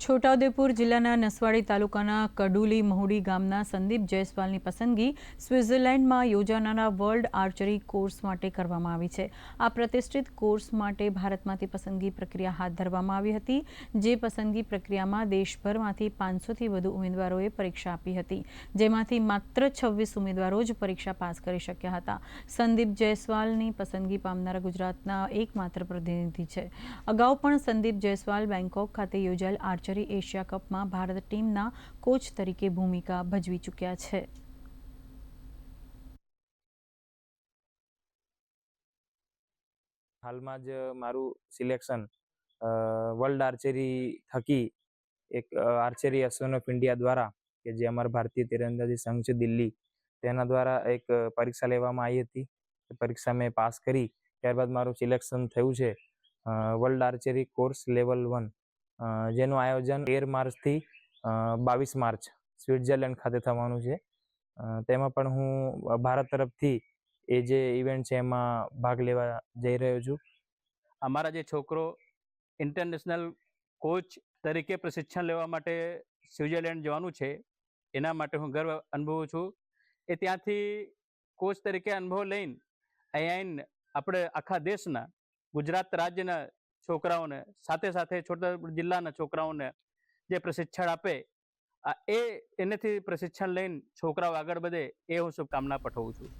છોટાઉદેપુર જિલ્લાના નસવાડી તાલુકાના કડુલી મહુડી ગામના સંદીપ જયસ્વાલની પસંદગી સ્વિટ્ઝરલેન્ડમાં યોજાનારા વર્લ્ડ આર્ચરી કોર્સ માટે કરવામાં આવી છે। આ પ્રતિષ્ઠિત કોર્સ માટે ભારતમાંથી પસંદગી પ્રક્રિયા હાથ ધરવામાં આવી હતી, જે પસંદગી પ્રક્રિયામાં દેશભરમાંથી 500થી વધુ ઉમેદવારોએ પરીક્ષા આપી હતી, જેમાંથી માત્ર 26 ઉમેદવારો જ પરીક્ષા પાસ કરી શક્યા હતા। સંદીપ જયસ્વાલની પસંદગી પામનારા ગુજરાતના એકમાત્ર પ્રતિનિધિ છે। અગાઉ પણ સંદીપ જયસ્વાલ બેંકોક ખાતે યોજાયેલ આર્ચરી એશિયા કપમાં ભારત ટીમના કોચ તરીકે ભૂમિકા ભજવી ચૂક્યા છે। હાલમાં જ મારું સિલેક્શન વર્લ્ડ આર્ચરી થકી એક આર્ચરી એસોસિએશન ઓફ ઇન્ડિયા દ્વારા કે જે અમારા ભારતીય તીરંદાજી સંઘ છે દિલ્હી તેના દ્વારા એક પરીક્ષા લેવામાં આવી હતી। પરીક્ષા મેં પાસ કરી ત્યારબાદ મારું સિલેક્શન થયું છે વર્લ્ડ આર્ચરી કોર્સ લેવલ 1, જેનું આયોજન 13 માર્ચથી 22 માર્ચ સ્વિટ્ઝરલેન્ડ ખાતે થવાનું છે। તેમાં પણ હું ભારત તરફથી એ જે ઇવેન્ટ છે એમાં ભાગ લેવા જઈ રહ્યો છું। અમારા જે છોકરો ઇન્ટરનેશનલ કોચ તરીકે પ્રશિક્ષણ લેવા માટે સ્વિટ્ઝરલેન્ડ જવાનું છે, એના માટે હું ગર્વ અનુભવું છું। એ ત્યાંથી કોચ તરીકે અનુભવ લઈને અહીંયા આપણે આખા દેશના ગુજરાત રાજ્યના છોકરાઓને સાથે સાથે છોટાઉદેપુર જિલ્લાના છોકરાઓને જે પ્રશિક્ષણ આપે એનેથી પ્રશિક્ષણ લઈને છોકરાઓ આગળ વધે એ હું શુભકામના પાઠવું છું।